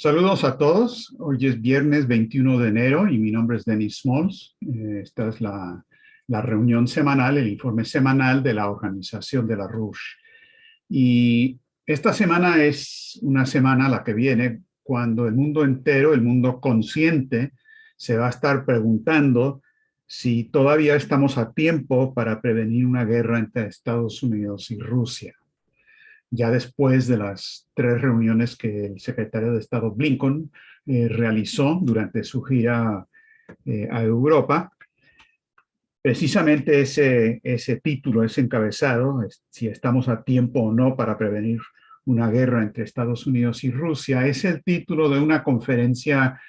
Saludos a todos. Hoy es viernes 21 de enero y mi nombre es Denis Smalls. Esta es la reunión semanal, el informe semanal de la organización de la RUSH. Y esta semana es una semana, la que viene, cuando el mundo entero, el mundo consciente, se va a estar preguntando si todavía estamos a tiempo para prevenir una guerra entre Estados Unidos y Rusia. Ya después de las 3 reuniones que el secretario de Estado Blinken realizó durante su gira a Europa, precisamente ese título, ese encabezado, si estamos a tiempo o no para prevenir una guerra entre Estados Unidos y Rusia, es el título de una conferencia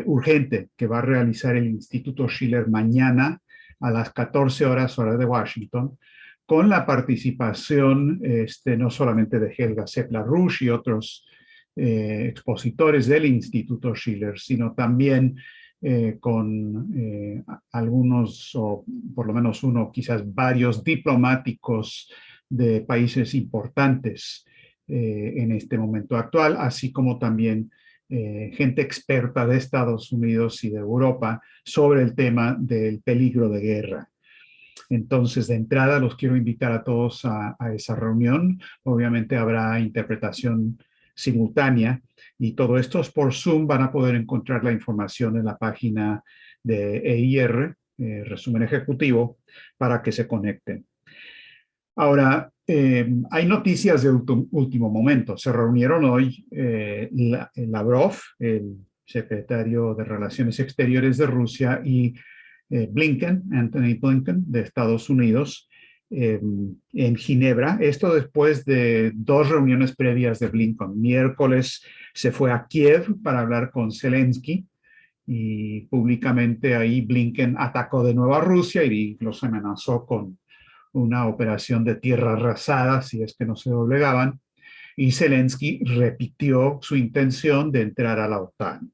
urgente que va a realizar el Instituto Schiller mañana a las 14 horas hora de Washington, con la participación no solamente de Helga Seppler-Rusch y otros expositores del Instituto Schiller, sino también con algunos, o por lo menos uno, quizás varios diplomáticos de países importantes en este momento actual, así como también gente experta de Estados Unidos y de Europa sobre el tema del peligro de guerra. Entonces, de entrada, los quiero invitar a todos a esa reunión. Obviamente habrá interpretación simultánea y todo esto es por Zoom. Van a poder encontrar la información en la página de EIR, resumen ejecutivo, para que se conecten. Ahora, hay noticias de último momento. Se reunieron hoy Lavrov, el secretario de Relaciones Exteriores de Rusia, y Blinken, Anthony Blinken, de Estados Unidos, en Ginebra. Esto después de 2 reuniones previas de Blinken. Miércoles se fue a Kiev para hablar con Zelensky y públicamente ahí Blinken atacó de nuevo a Rusia y los amenazó con una operación de tierra arrasada si es que no se doblegaban, y Zelensky repitió su intención de entrar a la OTAN.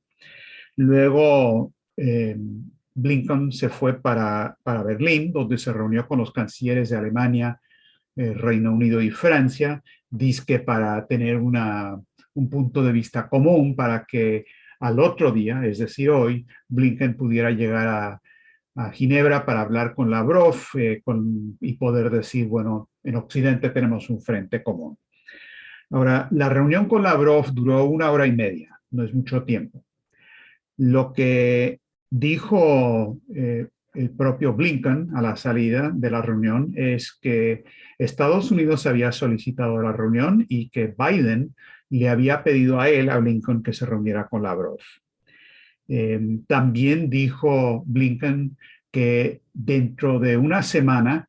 Luego, Blinken se fue para Berlín, donde se reunió con los cancilleres de Alemania, Reino Unido y Francia, dizque para tener un punto de vista común para que al otro día, es decir, hoy, Blinken pudiera llegar a Ginebra para hablar con Lavrov y poder decir, bueno, en Occidente tenemos un frente común. Ahora, la reunión con Lavrov duró 1 hora y media, no es mucho tiempo. Lo que dijo el propio Blinken a la salida de la reunión es que Estados Unidos había solicitado la reunión y que Biden le había pedido a él, a Blinken, que se reuniera con Lavrov. También dijo Blinken que dentro de una semana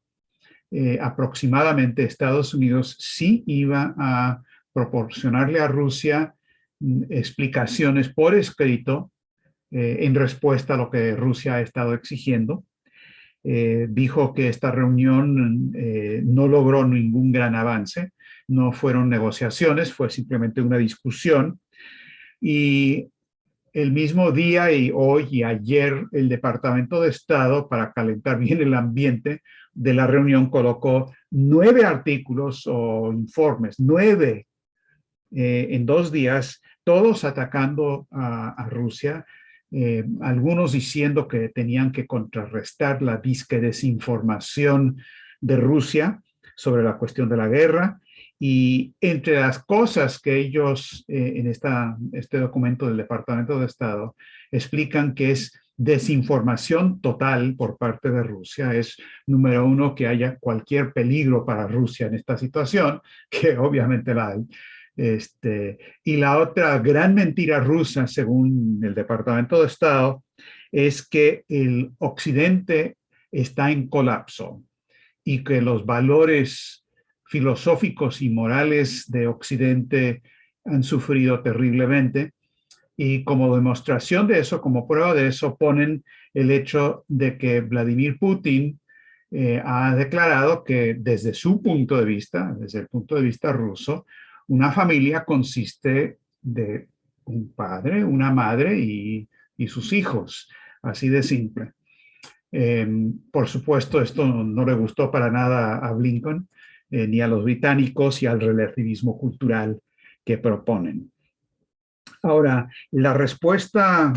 aproximadamente Estados Unidos sí iba a proporcionarle a Rusia explicaciones por escrito en respuesta a lo que Rusia ha estado exigiendo. Dijo que esta reunión no logró ningún gran avance, no fueron negociaciones, fue simplemente una discusión. Y el mismo día y hoy y ayer el Departamento de Estado, para calentar bien el ambiente de la reunión, colocó 9 artículos o informes, 9 en 2 días, todos atacando a Rusia, algunos diciendo que tenían que contrarrestar la disque desinformación de Rusia sobre la cuestión de la guerra. Y entre las cosas que ellos en este documento del Departamento de Estado explican que es desinformación total por parte de Rusia, es número uno, que haya cualquier peligro para Rusia en esta situación, que obviamente la hay. Y la otra gran mentira rusa, según el Departamento de Estado, es que el Occidente está en colapso y que los valores filosóficos y morales de Occidente han sufrido terriblemente. Y como demostración de eso, como prueba de eso, ponen el hecho de que Vladimir Putin ha declarado que desde su punto de vista, desde el punto de vista ruso, una familia consiste de un padre, una madre y sus hijos, así de simple. Por supuesto, esto no le gustó para nada a Blinken, ni a los británicos y al relativismo cultural que proponen. Ahora, la respuesta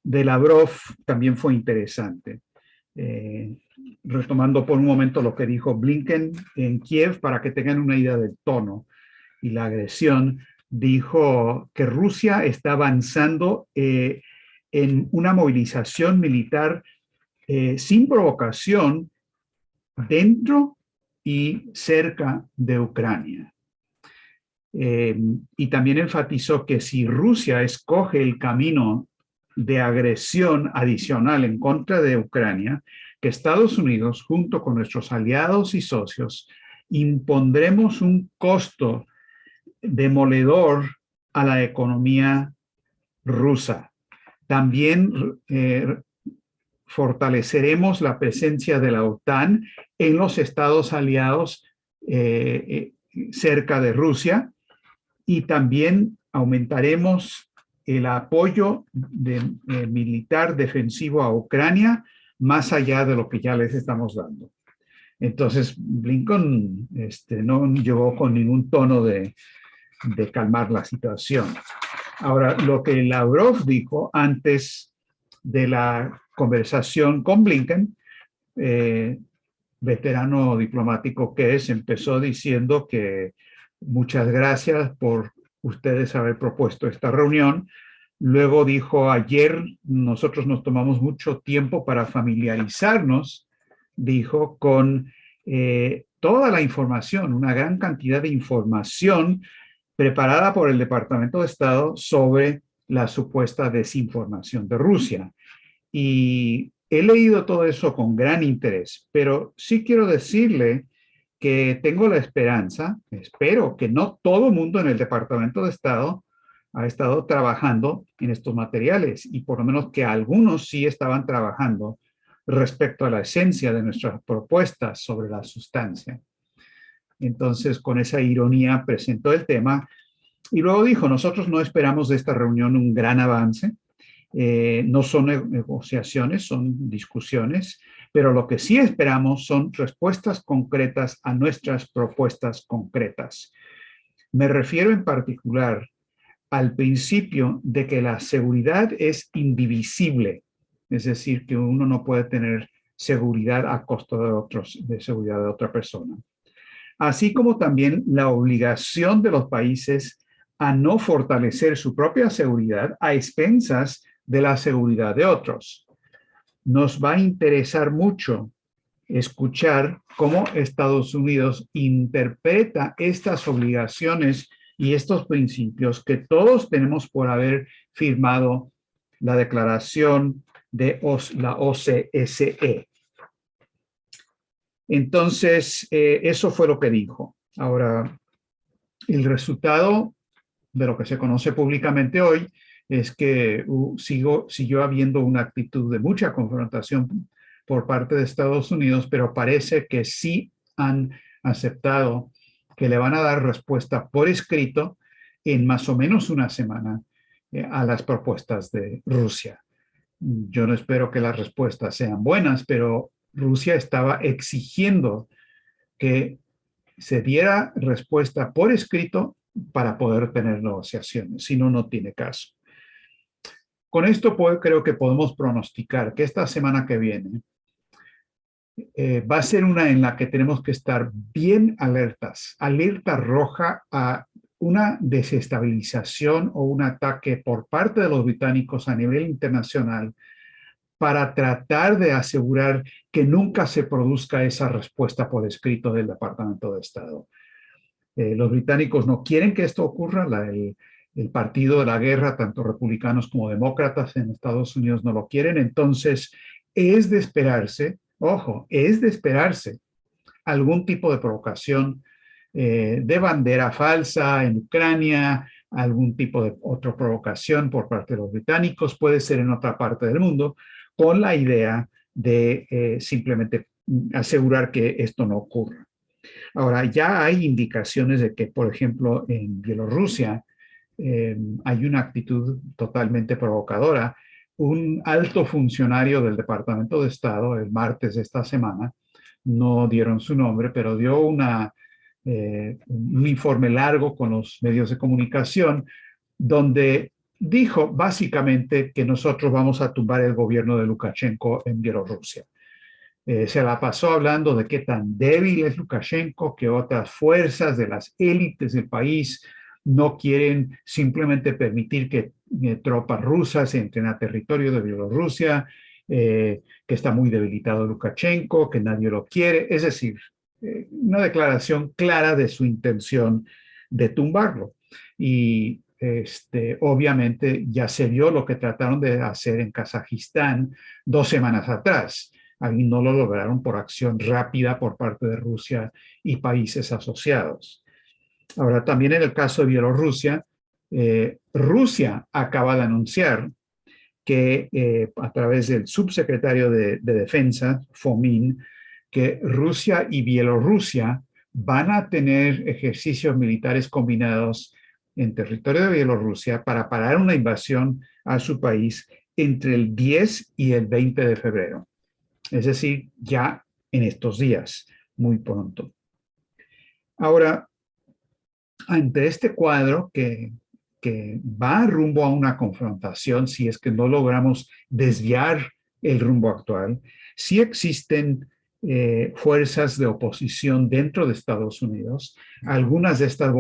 de Lavrov también fue interesante. Eh, Retomando por un momento lo que dijo Blinken en Kiev, para que tengan una idea del tono y la agresión, dijo que Rusia está avanzando en una movilización militar sin provocación dentro y cerca de Ucrania. Y también enfatizó que si Rusia escoge el camino de agresión adicional en contra de Ucrania, que Estados Unidos, junto con nuestros aliados y socios, impondremos un costo demoledor a la economía rusa. También fortaleceremos la presencia de la OTAN en los estados aliados cerca de Rusia, y también aumentaremos el apoyo militar defensivo a Ucrania más allá de lo que ya les estamos dando. Entonces, Blinken no llegó con ningún tono de calmar la situación. Ahora, lo que Lavrov dijo antes de la conversación con Blinken, veterano diplomático que es, empezó diciendo que muchas gracias por ustedes haber propuesto esta reunión. Luego dijo, ayer nosotros nos tomamos mucho tiempo para familiarizarnos, dijo, con toda la información, una gran cantidad de información preparada por el Departamento de Estado sobre la supuesta desinformación de Rusia. Y he leído todo eso con gran interés, pero sí quiero decirle que tengo la esperanza, espero que no todo el mundo en el Departamento de Estado ha estado trabajando en estos materiales, y por lo menos que algunos sí estaban trabajando respecto a la esencia de nuestras propuestas sobre la sustancia. Entonces, con esa ironía presentó el tema y luego dijo, nosotros no esperamos de esta reunión un gran avance, no son negociaciones, son discusiones, pero lo que sí esperamos son respuestas concretas a nuestras propuestas concretas. Me refiero en particular al principio de que la seguridad es indivisible, es decir, que uno no puede tener seguridad a costa de seguridad de otra persona, así como también la obligación de los países a no fortalecer su propia seguridad a expensas de la seguridad de otros. Nos va a interesar mucho escuchar cómo Estados Unidos interpreta estas obligaciones y estos principios que todos tenemos por haber firmado la declaración de la OCSE. Entonces, eso fue lo que dijo. Ahora, el resultado de lo que se conoce públicamente hoy es que siguió habiendo una actitud de mucha confrontación por parte de Estados Unidos, pero parece que sí han aceptado que le van a dar respuesta por escrito en más o menos una semana a las propuestas de Rusia. Yo no espero que las respuestas sean buenas, pero Rusia estaba exigiendo que se diera respuesta por escrito para poder tener negociaciones, si no, no tiene caso. Con esto creo que podemos pronosticar que esta semana que viene va a ser una en la que tenemos que estar bien alertas, alerta roja a una desestabilización o un ataque por parte de los británicos a nivel internacional para tratar de asegurar que nunca se produzca esa respuesta por escrito del Departamento de Estado. Los británicos no quieren que esto ocurra, el partido de la guerra, tanto republicanos como demócratas en Estados Unidos no lo quieren, entonces es de esperarse, ojo, es de esperarse algún tipo de provocación de bandera falsa en Ucrania, algún tipo de otra provocación por parte de los británicos, puede ser en otra parte del mundo, con la idea de simplemente asegurar que esto no ocurra. Ahora, ya hay indicaciones de que, por ejemplo, en Bielorrusia hay una actitud totalmente provocadora. Un alto funcionario del Departamento de Estado, el martes de esta semana, no dieron su nombre, pero dio un informe largo con los medios de comunicación donde dijo básicamente que nosotros vamos a tumbar el gobierno de Lukashenko en Bielorrusia. Se la pasó hablando de qué tan débil es Lukashenko, que otras fuerzas de las élites del país no quieren simplemente permitir que tropas rusas entren a territorio de Bielorrusia, que está muy debilitado Lukashenko, que nadie lo quiere. Es decir, una declaración clara de su intención de tumbarlo. Y obviamente ya se vio lo que trataron de hacer en Kazajistán 2 semanas atrás. Ahí no lo lograron por acción rápida por parte de Rusia y países asociados. Ahora, también en el caso de Bielorrusia, Rusia acaba de anunciar que a través del subsecretario de Defensa, Fomin, que Rusia y Bielorrusia van a tener ejercicios militares combinados en territorio de Bielorrusia para parar una invasión a su país entre el 10 y el 20 de febrero. Es decir, ya en estos días, muy pronto. Ahora, ante este cuadro que va rumbo a una confrontación, si es que no logramos desviar el rumbo actual, sí existen fuerzas de oposición dentro de Estados Unidos. Algunas de estas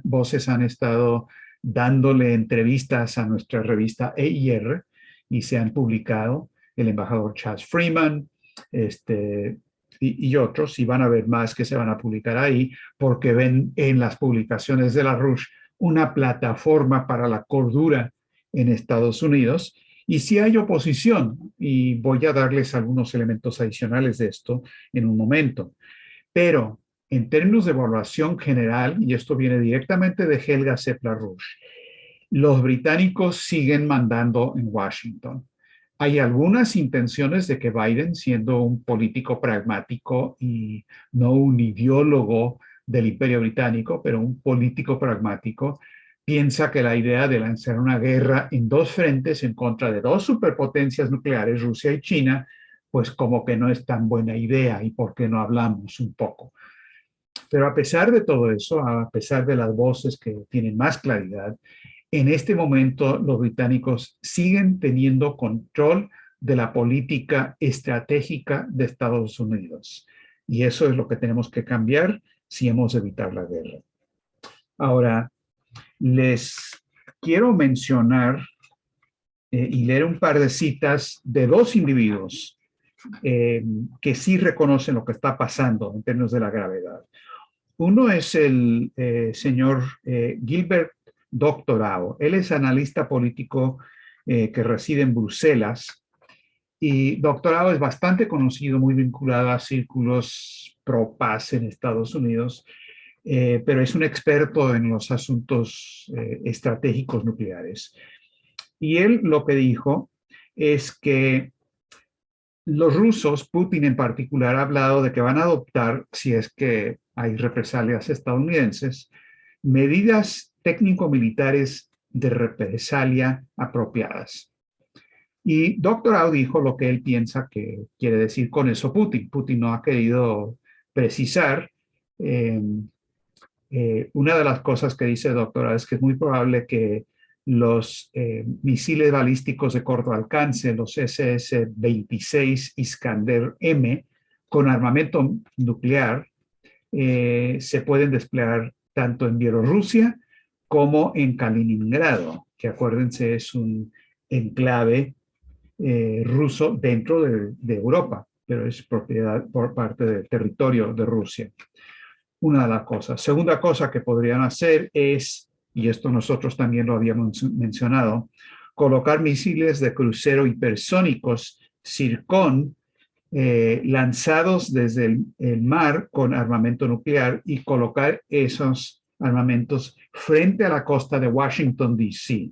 voces han estado dándole entrevistas a nuestra revista EIR y se han publicado. El embajador Chas Freeman, y otros, y van a ver más que se van a publicar ahí, porque ven en las publicaciones de la Rush una plataforma para la cordura en Estados Unidos. Y si hay oposición, y voy a darles algunos elementos adicionales de esto en un momento, pero en términos de evaluación general, y esto viene directamente de Helga Sepla-Rush, los británicos siguen mandando en Washington. Hay algunas intenciones de que Biden, siendo un político pragmático y no un ideólogo del Imperio Británico, pero un político pragmático, piensa que la idea de lanzar una guerra en dos frentes en contra de dos superpotencias nucleares, Rusia y China, pues como que no es tan buena idea y por qué no hablamos un poco. Pero a pesar de todo eso, a pesar de las voces que tienen más claridad, en este momento los británicos siguen teniendo control de la política estratégica de Estados Unidos. Y eso es lo que tenemos que cambiar si hemos de evitar la guerra. Ahora, les quiero mencionar y leer un par de citas de dos individuos que sí reconocen lo que está pasando en términos de la gravedad. Uno es el señor Gilbert Doctorao. Él es analista político que reside en Bruselas y Doctorao es bastante conocido, muy vinculado a círculos pro paz en Estados Unidos, pero es un experto en los asuntos estratégicos nucleares. Y él lo que dijo es que los rusos, Putin en particular, ha hablado de que van a adoptar, si es que hay represalias estadounidenses, medidas técnico-militares de represalia apropiadas. Y Doctorao dijo lo que él piensa que quiere decir con eso Putin. Putin no ha querido precisar. Una de las cosas que dice Doctorao es que es muy probable que los misiles balísticos de corto alcance, los SS-26 Iskander-M, con armamento nuclear, se pueden desplegar tanto en Bielorrusia como en Kaliningrado, que acuérdense es un enclave ruso dentro de Europa, pero es propiedad por parte del territorio de Rusia. Una de las cosas. Segunda cosa que podrían hacer es, y esto nosotros también lo habíamos mencionado, colocar misiles de crucero hipersónicos Zircon lanzados desde el mar con armamento nuclear y colocar esos armamentos frente a la costa de Washington, D.C.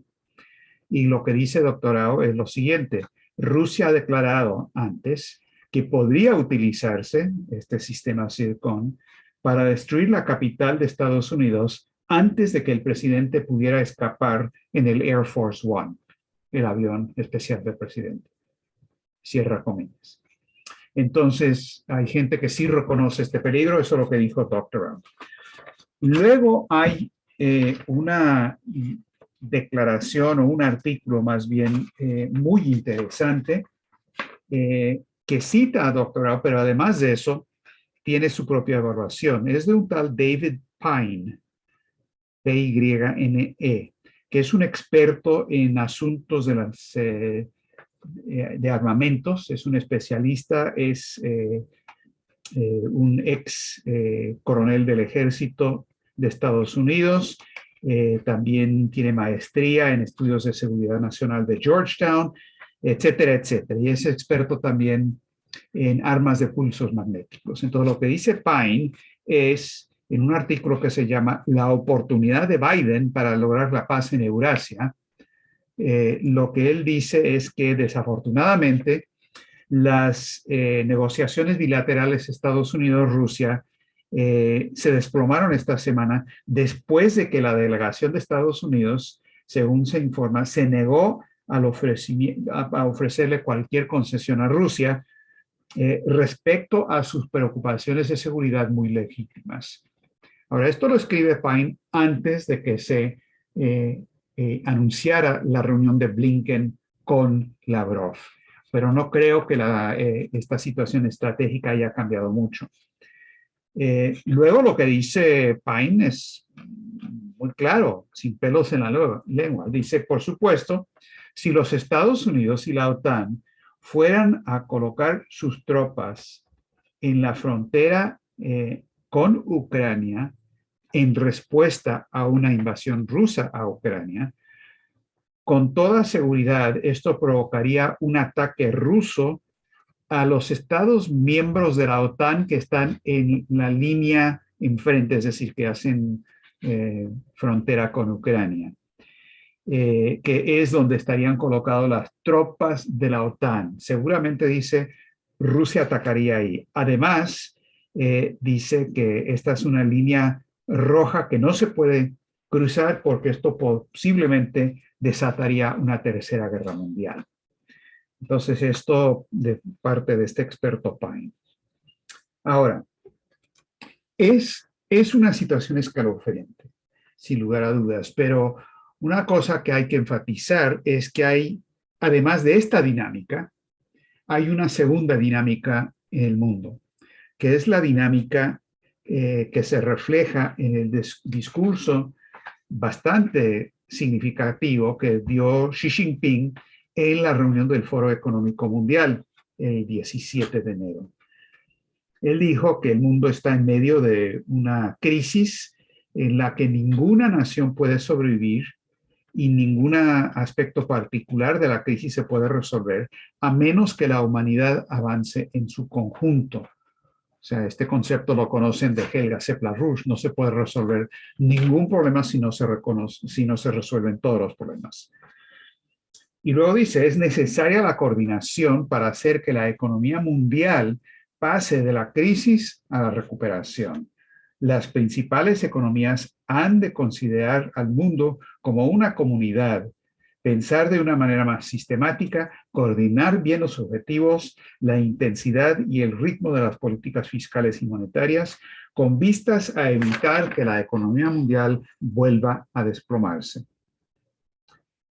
Y lo que dice Doctorao es lo siguiente. Rusia ha declarado antes que podría utilizarse este sistema Zircon para destruir la capital de Estados Unidos antes de que el presidente pudiera escapar en el Air Force One, el avión especial del presidente. Cierra comillas. Entonces, hay gente que sí reconoce este peligro, eso es lo que dijo Doctorao. Luego hay una declaración o un artículo más bien muy interesante que cita a doctorado, pero además de eso tiene su propia evaluación. Es de un tal David Pine, Pyne, que es un experto en asuntos de armamentos, es un especialista, es un ex coronel del ejército de Estados Unidos, también tiene maestría en estudios de seguridad nacional de Georgetown, etcétera, etcétera. Y es experto también en armas de pulsos magnéticos. Entonces, lo que dice Pine es, en un artículo que se llama La oportunidad de Biden para lograr la paz en Eurasia, lo que él dice es que desafortunadamente las negociaciones bilaterales Estados Unidos-Rusia se desplomaron esta semana después de que la delegación de Estados Unidos, según se informa, se negó a ofrecerle cualquier concesión a Rusia respecto a sus preocupaciones de seguridad muy legítimas. Ahora, esto lo escribe Pine antes de que se anunciara la reunión de Blinken con Lavrov, pero no creo que esta situación estratégica haya cambiado mucho. Luego lo que dice Pine es muy claro, sin pelos en la lengua. Dice, por supuesto, si los Estados Unidos y la OTAN fueran a colocar sus tropas en la frontera con Ucrania en respuesta a una invasión rusa a Ucrania, con toda seguridad esto provocaría un ataque ruso a los estados miembros de la OTAN que están en la línea enfrente, es decir, que hacen frontera con Ucrania, que es donde estarían colocadas las tropas de la OTAN. Seguramente dice, Rusia atacaría ahí. Además, dice que esta es una línea roja que no se puede cruzar porque esto posiblemente desataría una tercera guerra mundial. Entonces, esto de parte de este experto Pine. Ahora, es una situación escalofriante, sin lugar a dudas, pero una cosa que hay que enfatizar es que hay, además de esta dinámica, hay una segunda dinámica en el mundo, que es la dinámica que se refleja en el discurso bastante significativo que dio Xi Jinping en la reunión del Foro Económico Mundial el 17 de enero. Él dijo que el mundo está en medio de una crisis en la que ninguna nación puede sobrevivir y ningún aspecto particular de la crisis se puede resolver a menos que la humanidad avance en su conjunto. O sea, este concepto lo conocen de Helga Sepla-Rush. No se puede resolver ningún problema si no se resuelven todos los problemas. Y luego dice, es necesaria la coordinación para hacer que la economía mundial pase de la crisis a la recuperación. Las principales economías han de considerar al mundo como una comunidad, pensar de una manera más sistemática, coordinar bien los objetivos, la intensidad y el ritmo de las políticas fiscales y monetarias, con vistas a evitar que la economía mundial vuelva a desplomarse.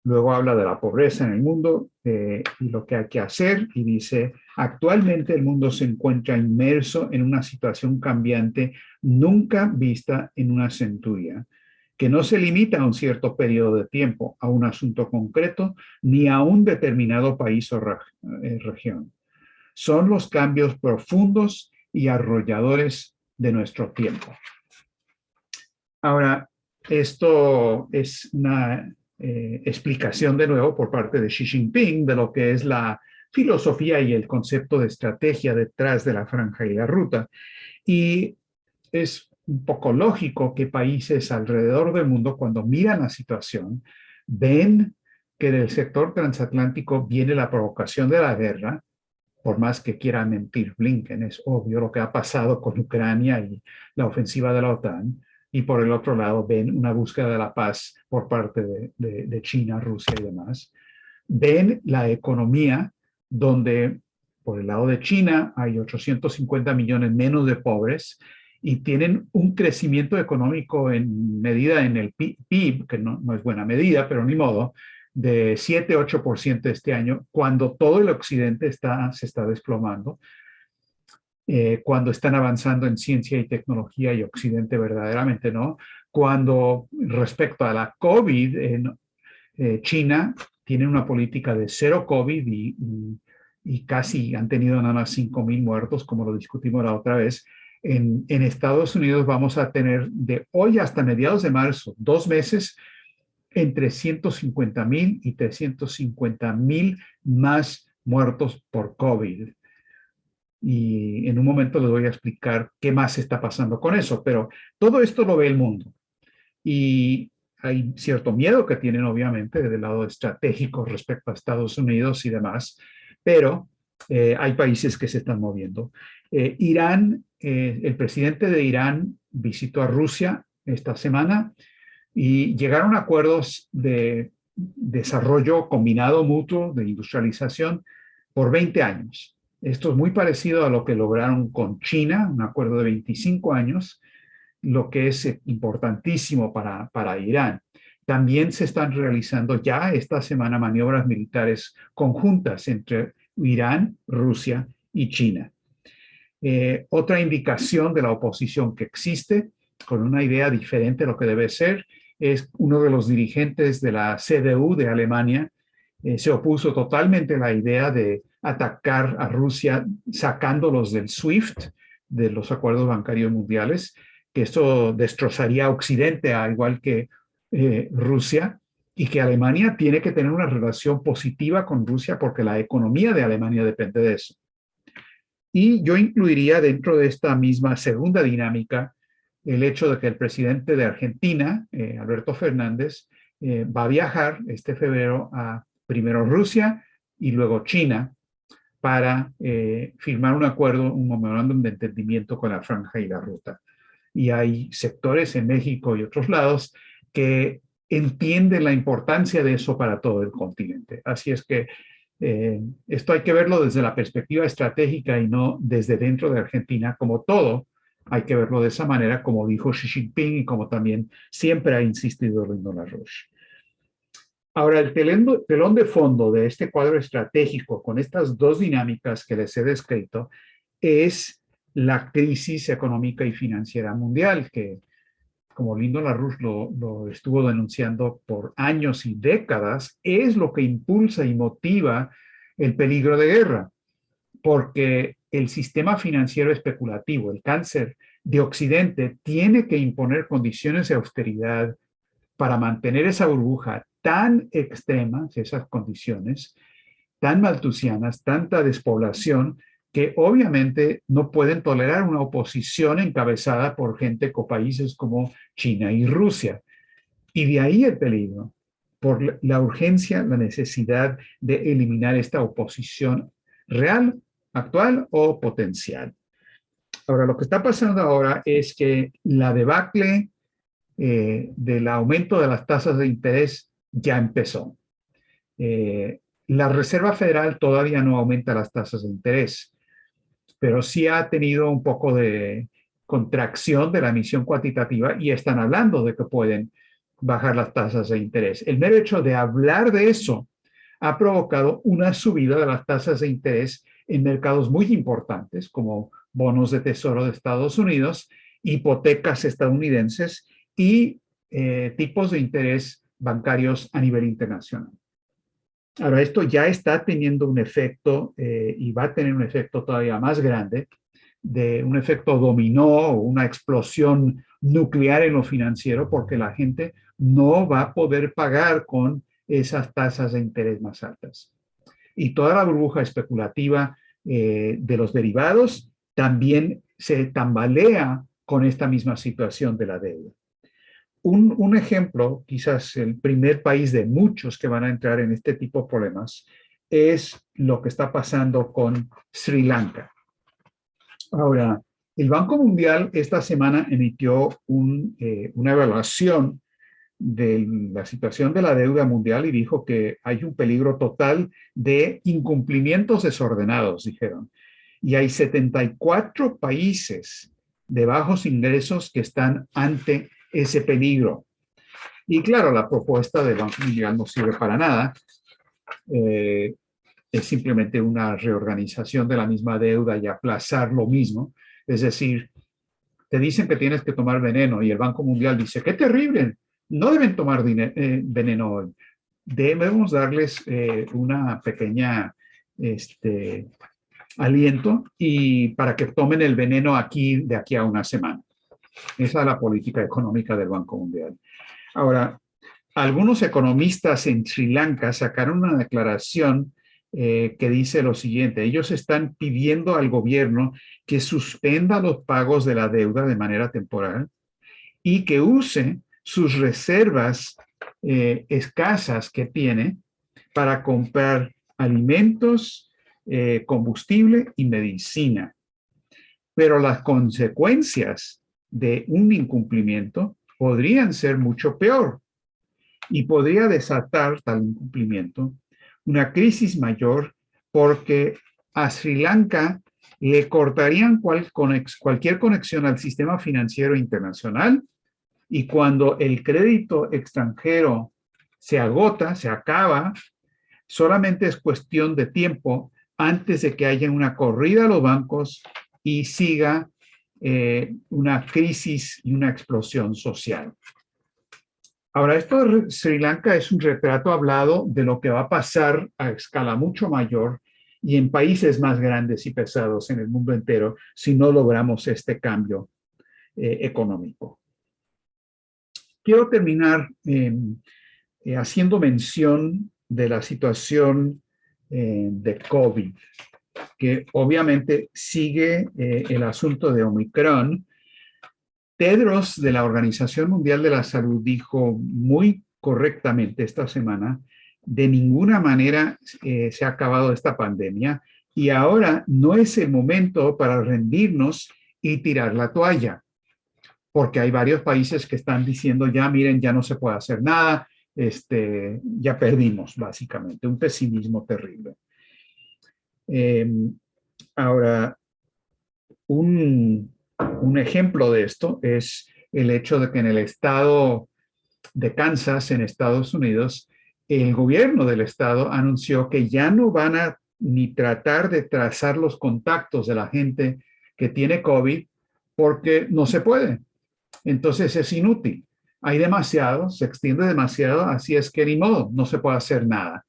Luego habla de la pobreza en el mundo y lo que hay que hacer, y dice, actualmente el mundo se encuentra inmerso en una situación cambiante nunca vista en una centuria, que no se limita a un cierto periodo de tiempo, a un asunto concreto, ni a un determinado país o región. Son los cambios profundos y arrolladores de nuestro tiempo. Ahora, esto es una explicación de nuevo por parte de Xi Jinping de lo que es la filosofía y el concepto de estrategia detrás de la franja y la ruta. Y es un poco lógico que países alrededor del mundo, cuando miran la situación, ven que del sector transatlántico viene la provocación de la guerra, por más que quiera mentir Blinken, es obvio lo que ha pasado con Ucrania y la ofensiva de la OTAN. Y por el otro lado ven una búsqueda de la paz por parte de China, Rusia y demás. Ven la economía donde por el lado de China hay 850 millones menos de pobres y tienen un crecimiento económico en medida en el PIB, que no es buena medida, pero ni modo, de 7-8% este año, cuando todo el occidente se está desplomando, cuando están avanzando en ciencia y tecnología y occidente verdaderamente no, cuando respecto a la COVID, China tiene una política de cero COVID y casi han tenido nada más 5,000 muertos, como lo discutimos la otra vez. En Estados Unidos vamos a tener de hoy hasta mediados de marzo, 2 meses, entre 150,000 y 350,000 más muertos por COVID. Y en un momento les voy a explicar qué más está pasando con eso, pero todo esto lo ve el mundo. Y hay cierto miedo que tienen, obviamente, desde el lado estratégico respecto a Estados Unidos y demás, pero hay países que se están moviendo. Irán, el presidente de Irán visitó a Rusia esta semana y llegaron a acuerdos de desarrollo combinado mutuo, de industrialización, por 20 años. Esto es muy parecido a lo que lograron con China, un acuerdo de 25 años, lo que es importantísimo para Irán. También se están realizando ya esta semana maniobras militares conjuntas entre Irán, Rusia y China. Otra indicación de la oposición que existe, con una idea diferente de lo que debe ser, es uno de los dirigentes de la CDU de Alemania, se opuso totalmente a la idea de atacar a Rusia sacándolos del SWIFT, de los acuerdos bancarios mundiales, que esto destrozaría a Occidente, al igual que Rusia, y que Alemania tiene que tener una relación positiva con Rusia porque la economía de Alemania depende de eso. Y yo incluiría dentro de esta misma segunda dinámica el hecho de que el presidente de Argentina, Alberto Fernández, va a viajar este febrero a primero Rusia y luego China para firmar un acuerdo, un memorándum de entendimiento con la Franja y la Ruta. Y hay sectores en México y otros lados que entienden la importancia de eso para todo el continente. Así es que esto hay que verlo desde la perspectiva estratégica y no desde dentro de Argentina, como todo. Hay que verlo de esa manera, como dijo Xi Jinping y como también siempre ha insistido Renaud Laroche. Ahora, el telón de fondo de este cuadro estratégico con estas dos dinámicas que les he descrito es la crisis económica y financiera mundial, que como Lyndon LaRouche lo estuvo denunciando por años y décadas, es lo que impulsa y motiva el peligro de guerra, porque el sistema financiero especulativo, el cáncer de Occidente, tiene que imponer condiciones de austeridad para mantener esa burbuja tan extrema, esas condiciones tan maltusianas, tanta despoblación, que obviamente no pueden tolerar una oposición encabezada por gente con países como China y Rusia. Y de ahí el peligro, por la urgencia, la necesidad de eliminar esta oposición real, actual o potencial. Ahora, lo que está pasando ahora es que la debacle del aumento de las tasas de interés ya empezó. La Reserva Federal todavía no aumenta las tasas de interés, pero sí ha tenido un poco de contracción de la emisión cuantitativa y están hablando de que pueden bajar las tasas de interés. El mero hecho de hablar de eso ha provocado una subida de las tasas de interés en mercados muy importantes como bonos de tesoro de Estados Unidos, hipotecas estadounidenses y tipos de interés bancarios a nivel internacional. Ahora, esto ya está teniendo un efecto y va a tener un efecto todavía más grande, de un efecto dominó o una explosión nuclear en lo financiero, porque la gente no va a poder pagar con esas tasas de interés más altas. Y toda la burbuja especulativa de los derivados también se tambalea con esta misma situación de la deuda. Un ejemplo, quizás el primer país de muchos que van a entrar en este tipo de problemas, es lo que está pasando con Sri Lanka. Ahora, el Banco Mundial esta semana emitió una evaluación de la situación de la deuda mundial y dijo que hay un peligro total de incumplimientos desordenados, dijeron. Y hay 74 países de bajos ingresos que están ante ese peligro. Y claro, la propuesta del Banco Mundial no sirve para nada. Es simplemente una reorganización de la misma deuda y aplazar lo mismo. Es decir, te dicen que tienes que tomar veneno y el Banco Mundial dice, ¡qué terrible! No deben tomar veneno hoy. Debemos darles una pequeña aliento y para que tomen el veneno de aquí a una semana. Esa es la política económica del Banco Mundial. Ahora, algunos economistas en Sri Lanka sacaron una declaración que dice lo siguiente: ellos están pidiendo al gobierno que suspenda los pagos de la deuda de manera temporal y que use sus reservas escasas que tiene para comprar alimentos, combustible y medicina. Pero las consecuencias de un incumplimiento podrían ser mucho peor y podría desatar tal incumplimiento una crisis mayor porque a Sri Lanka le cortarían cualquier conexión al sistema financiero internacional y cuando el crédito extranjero se agota, se acaba, solamente es cuestión de tiempo antes de que haya una corrida a los bancos y siga una crisis y una explosión social. Ahora, esto de Sri Lanka es un retrato hablado de lo que va a pasar a escala mucho mayor y en países más grandes y pesados en el mundo entero si no logramos este cambio económico. Quiero terminar haciendo mención de la situación de COVID, que obviamente sigue el asunto de Omicron. Tedros de la Organización Mundial de la Salud dijo muy correctamente esta semana, de ninguna manera se ha acabado esta pandemia y ahora no es el momento para rendirnos y tirar la toalla, porque hay varios países que están diciendo ya, miren, ya no se puede hacer nada, ya perdimos básicamente, un pesimismo terrible. Ahora, un ejemplo de esto es el hecho de que en el estado de Kansas, en Estados Unidos, el gobierno del estado anunció que ya no van a ni tratar de trazar los contactos de la gente que tiene COVID porque no se puede. Entonces es inútil. Hay demasiado, se extiende demasiado, así es que ni modo, no se puede hacer nada.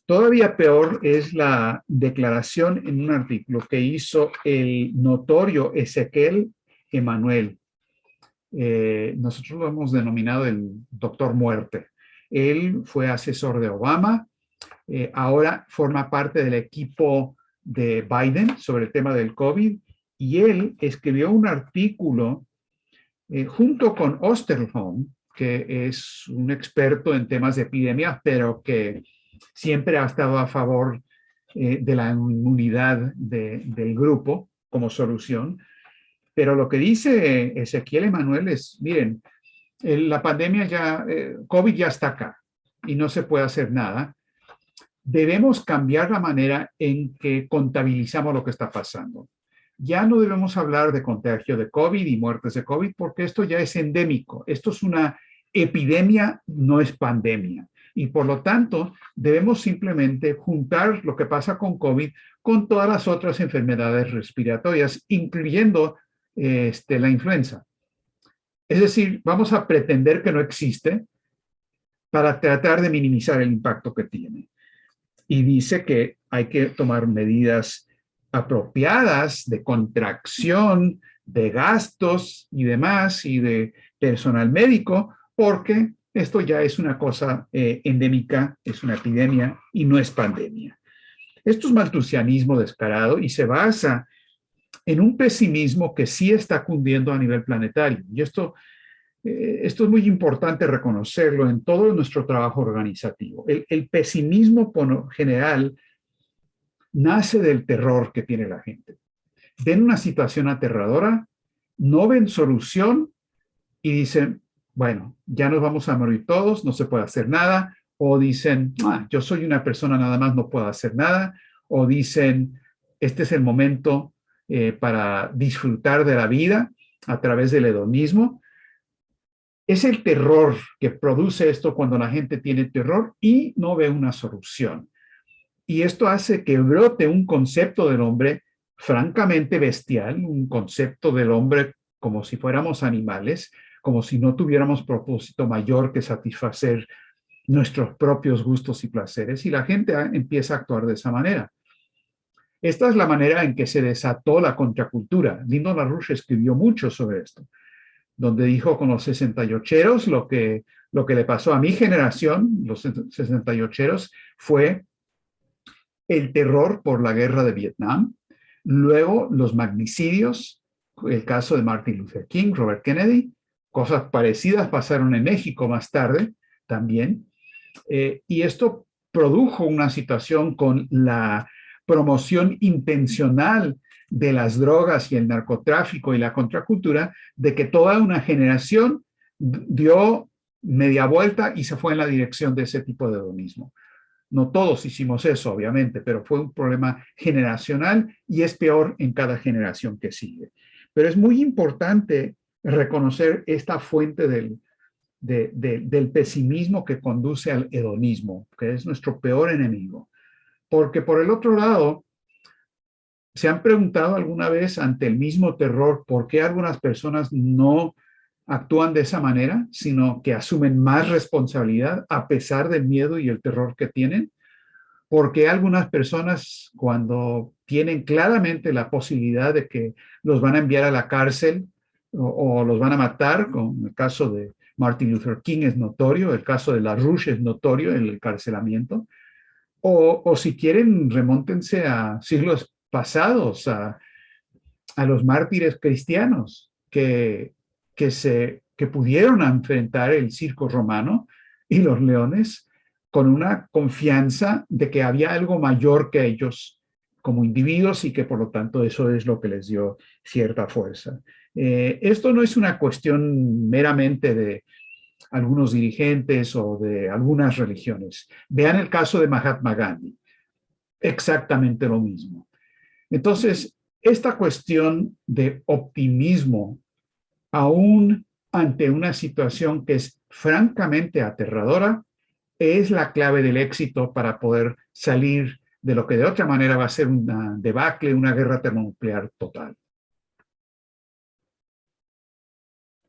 Todavía peor es la declaración en un artículo que hizo el notorio Ezequiel Emanuel. Nosotros lo hemos denominado el Doctor Muerte. Él fue asesor de Obama, ahora forma parte del equipo de Biden sobre el tema del COVID y él escribió un artículo junto con Osterholm, que es un experto en temas de epidemia, pero que siempre ha estado a favor de la inmunidad del grupo como solución. Pero lo que dice Ezequiel Emanuel es, miren, la pandemia ya, COVID ya está acá y no se puede hacer nada. Debemos cambiar la manera en que contabilizamos lo que está pasando. Ya no debemos hablar de contagio de COVID y muertes de COVID porque esto ya es endémico. Esto es una epidemia, no es pandemia. Y por lo tanto, debemos simplemente juntar lo que pasa con COVID con todas las otras enfermedades respiratorias, incluyendo la influenza. Es decir, vamos a pretender que no existe para tratar de minimizar el impacto que tiene. Y dice que hay que tomar medidas apropiadas de contracción, de gastos y demás, y de personal médico, porque esto ya es una cosa endémica, es una epidemia y no es pandemia. Esto es maltusianismo descarado y se basa en un pesimismo que sí está cundiendo a nivel planetario. Y esto es muy importante reconocerlo en todo nuestro trabajo organizativo. El pesimismo general nace del terror que tiene la gente. Ven una situación aterradora, no ven solución y dicen, bueno, ya nos vamos a morir todos, no se puede hacer nada. O dicen, yo soy una persona nada más, no puedo hacer nada. O dicen, este es el momento para disfrutar de la vida a través del hedonismo. Es el terror que produce esto cuando la gente tiene terror y no ve una solución. Y esto hace que brote un concepto del hombre francamente bestial, un concepto del hombre como si fuéramos animales, como si no tuviéramos propósito mayor que satisfacer nuestros propios gustos y placeres, y la gente empieza a actuar de esa manera. Esta es la manera en que se desató la contracultura. Lyndon LaRouche escribió mucho sobre esto, donde dijo con los 68eros lo que le pasó a mi generación, los 68eros, fue el terror por la guerra de Vietnam, luego los magnicidios, el caso de Martin Luther King, Robert Kennedy, cosas parecidas pasaron en México más tarde también, y esto produjo una situación con la promoción intencional de las drogas y el narcotráfico y la contracultura, de que toda una generación dio media vuelta y se fue en la dirección de ese tipo de hedonismo. No todos hicimos eso, obviamente, pero fue un problema generacional y es peor en cada generación que sigue. Pero es muy importante reconocer esta fuente del pesimismo que conduce al hedonismo, que es nuestro peor enemigo. Porque por el otro lado, ¿se han preguntado alguna vez ante el mismo terror por qué algunas personas no actúan de esa manera, sino que asumen más responsabilidad a pesar del miedo y el terror que tienen? Porque algunas personas, cuando tienen claramente la posibilidad de que los van a enviar a la cárcel o los van a matar, como el caso de Martin Luther King es notorio, el caso de LaRouche es notorio, el encarcelamiento, o si quieren, remóntense a siglos pasados, a los mártires cristianos que pudieron enfrentar el circo romano y los leones con una confianza de que había algo mayor que ellos como individuos y que por lo tanto eso es lo que les dio cierta fuerza. Esto no es una cuestión meramente de algunos dirigentes o de algunas religiones. Vean el caso de Mahatma Gandhi, exactamente lo mismo. Entonces, esta cuestión de optimismo, aún ante una situación que es francamente aterradora, es la clave del éxito para poder salir de lo que de otra manera va a ser una debacle, una guerra termonuclear total.